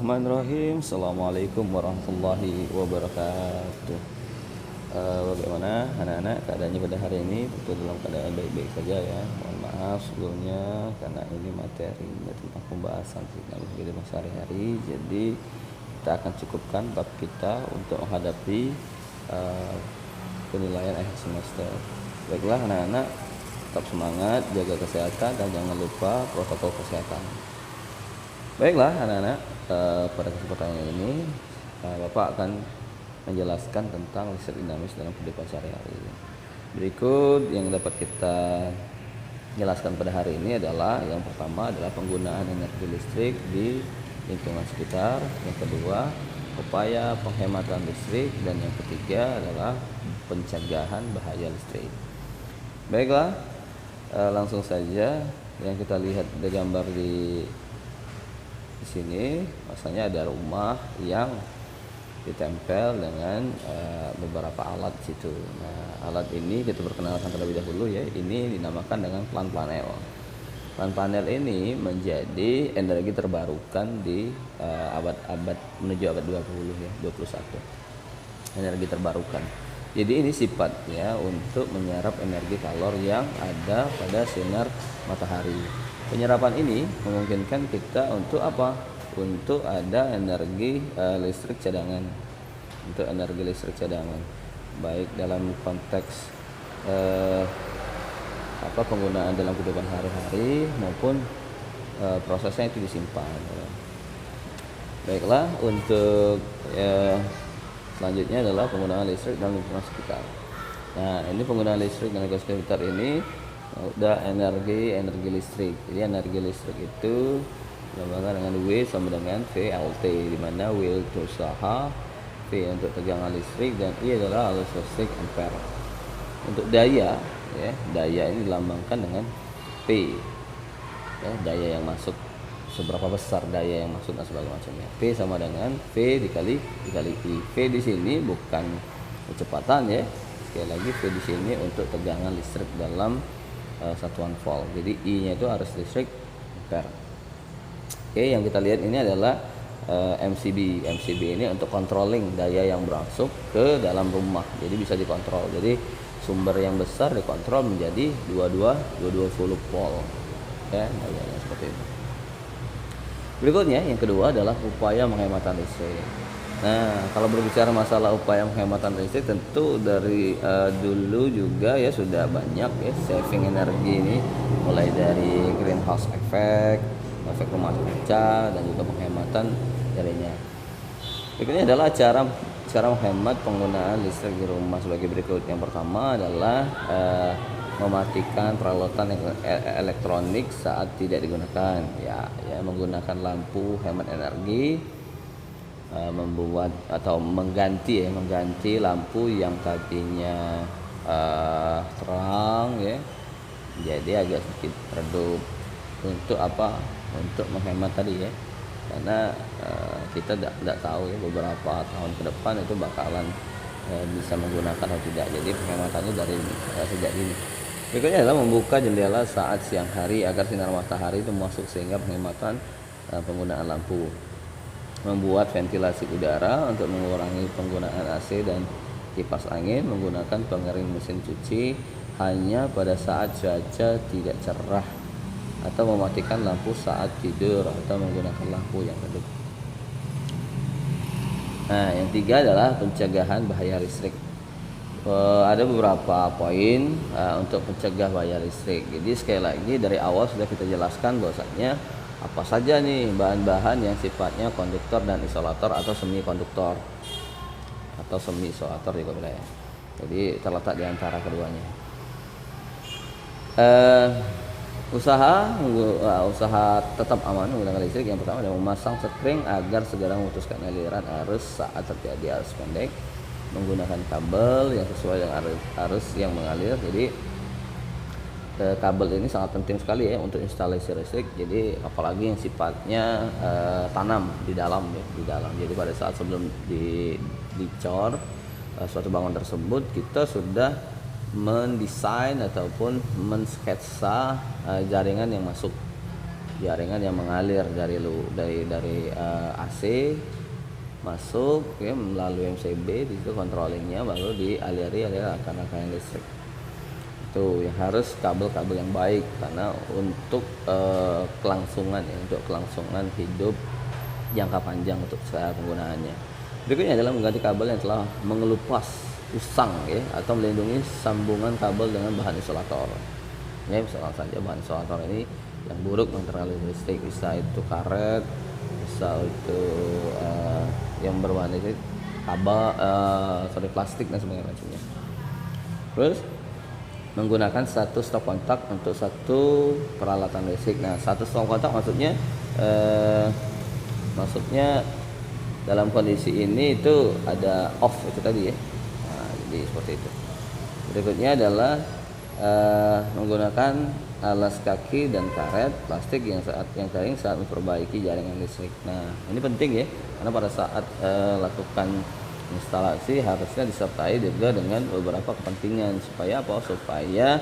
Bismillahirrahmanirrahim. Assalamualaikum warahmatullahi wabarakatuh. Bagaimana anak-anak keadaannya pada hari ini? Tentu dalam keadaan baik-baik saja ya. Mohon maaf sebelumnya karena ini materi tentang pembahasan tentang kehidupan sehari-hari. Jadi kita akan cukupkan bab kita untuk menghadapi penilaian akhir semester. Baiklah anak-anak, tetap semangat, jaga kesehatan dan jangan lupa protokol kesehatan. Baiklah anak-anak, pada kesempatan ini Bapak akan menjelaskan tentang listrik dinamis dalam kehidupan sehari-hari. Berikut yang dapat kita jelaskan pada hari ini adalah yang pertama adalah penggunaan energi listrik di lingkungan sekitar, yang kedua upaya penghematan listrik, dan yang ketiga adalah pencegahan bahaya listrik. Baiklah, langsung saja yang kita lihat di gambar di sini, maksudnya ada rumah yang ditempel dengan beberapa alat di situ. Nah, alat ini kita perkenalkan terlebih dahulu ya. Ini dinamakan dengan plant panel. Plant panel ini menjadi energi terbarukan di abad menuju abad 20 ya, 21. Energi terbarukan. Jadi ini sifatnya untuk menyerap energi kalor yang ada pada sinar matahari. Penyerapan ini memungkinkan kita untuk apa? Untuk ada energi listrik cadangan. Untuk energi listrik cadangan, baik dalam konteks penggunaan dalam kehidupan hari-hari maupun prosesnya itu disimpan. Baiklah, untuk selanjutnya adalah penggunaan listrik dalam lingkungan sekitar. Nah, ini penggunaan listrik dalam lingkungan sekitar ini udah energi listrik. Jadi energi listrik itu dilambangkan dengan W sama dengan VLT, di mana W itu usaha, V untuk tegangan listrik, dan I adalah arus listrik ampere. Untuk daya ya, daya ini dilambangkan dengan P ya, daya yang masuk, seberapa besar daya yang masuk dan sebagainya macamnya. P sama dengan V dikali I. V di sini bukan kecepatan ya. Sekali lagi V di sini untuk tegangan listrik dalam satuan volt. Jadi I-nya itu arus listrik ampere. Oke, yang kita lihat ini adalah MCB. MCB ini untuk controlling daya yang berasuk ke dalam rumah. Jadi bisa dikontrol. Jadi sumber yang besar dikontrol menjadi 22 volt. Ya, dayanya seperti itu. Berikutnya yang kedua adalah upaya penghematan listrik. Nah, kalau berbicara masalah upaya penghematan listrik, tentu dari dulu juga ya sudah banyak ya saving energi ini, mulai dari greenhouse effect, efek rumah kaca, dan juga penghematan darinya. Berikutnya adalah cara menghemat penggunaan listrik di rumah sebagai berikut. Yang pertama adalah mematikan peralatan elektronik saat tidak digunakan. Ya, menggunakan lampu hemat energi, membuat atau mengganti lampu yang tadinya terang ya, jadi agak sedikit redup. Untuk apa? Untuk menghemat tadi ya, karena kita tidak tahu ya beberapa tahun ke depan itu bakalan bisa menggunakan atau tidak. Jadi penghematannya dari sejak dini. Berikutnya adalah membuka jendela saat siang hari agar sinar matahari itu masuk, sehingga penghematan penggunaan lampu. Membuat ventilasi udara untuk mengurangi penggunaan AC dan kipas angin. Menggunakan pengering mesin cuci hanya pada saat cuaca tidak cerah, atau mematikan lampu saat tidur, atau menggunakan lampu yang redup. Nah, yang tiga adalah pencegahan bahaya listrik. Ada beberapa poin untuk mencegah bahaya listrik. Jadi sekali lagi dari awal sudah kita jelaskan bahwasanya apa saja nih bahan-bahan yang sifatnya konduktor dan isolator atau semi konduktor atau semi isolator juga boleh. Jadi terletak di antara keduanya. Usaha tetap aman menggunakan listrik. Yang pertama adalah memasang sekring agar segera memutuskan aliran arus saat terjadi arus pendek. Menggunakan kabel yang sesuai dengan arus yang mengalir. Jadi kabel ini sangat penting sekali ya untuk instalasi listrik. Jadi apalagi yang sifatnya tanam di dalam ya, di dalam. Jadi pada saat sebelum dicor suatu bangunan tersebut, kita sudah mendesain ataupun mensketsa jaringan yang masuk jaringan yang mengalir dari AC masuk ya, melalui MCB, di situ controllingnya baru dialiri oleh rangkaian listrik. Itu ya, harus kabel-kabel yang baik karena untuk kelangsungan ya, untuk kelangsungan hidup jangka panjang untuk cara penggunaannya. Berikutnya adalah mengganti kabel yang telah mengelupas, usang ya, atau melindungi sambungan kabel dengan bahan isolator. Ya, misalnya saja bahan isolator ini yang buruk mengenai listrik, bisa itu karet, bisa itu yang berbahan listrik, kabel, plastik dan sebagainya. Terus menggunakan satu stop kontak untuk satu peralatan listrik. Nah, satu stop kontak maksudnya dalam kondisi ini itu ada off itu tadi ya. Nah, jadi seperti itu. Berikutnya adalah menggunakan alas kaki dan karet plastik yang kering saat memperbaiki jaringan listrik. Nah, ini penting ya, karena pada saat lakukan instalasi harusnya disertai juga dengan beberapa kepentingan supaya apa? Supaya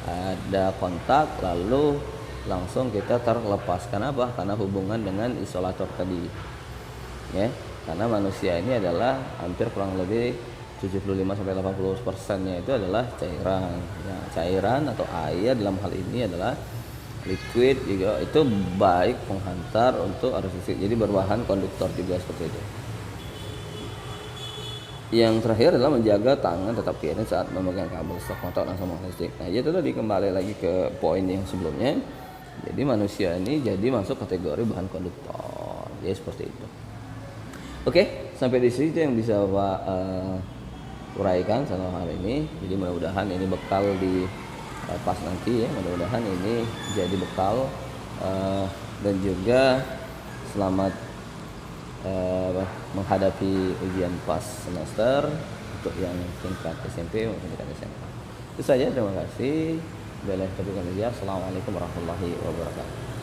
ada kontak lalu langsung kita terlepaskan apa? Karena hubungan dengan isolator tadi. Ya, karena manusia ini adalah hampir kurang lebih 75-80%-nya itu adalah cairan. Ya, cairan atau air dalam hal ini adalah liquid juga, itu baik penghantar untuk arus listrik. Jadi berbahan konduktor juga seperti itu. Yang terakhir adalah menjaga tangan tetap kiri saat memegang kabel stop kontak dan sambungan listrik. Nah, itu tadi kembali lagi ke poin yang sebelumnya. Jadi manusia ini jadi masuk kategori bahan konduktor. Ya seperti itu. Oke, sampai di sini yang bisa Bapak uraikan selama hari ini. Jadi mudah-mudahan ini bekal di pas nanti ya, mudah-mudahan ini jadi bekal dan juga selamat menghadapi ujian pas semester untuk yang tingkat SMP maupun tingkat SMA. Itu saja, terima kasih. Assalamualaikum warahmatullahi wabarakatuh.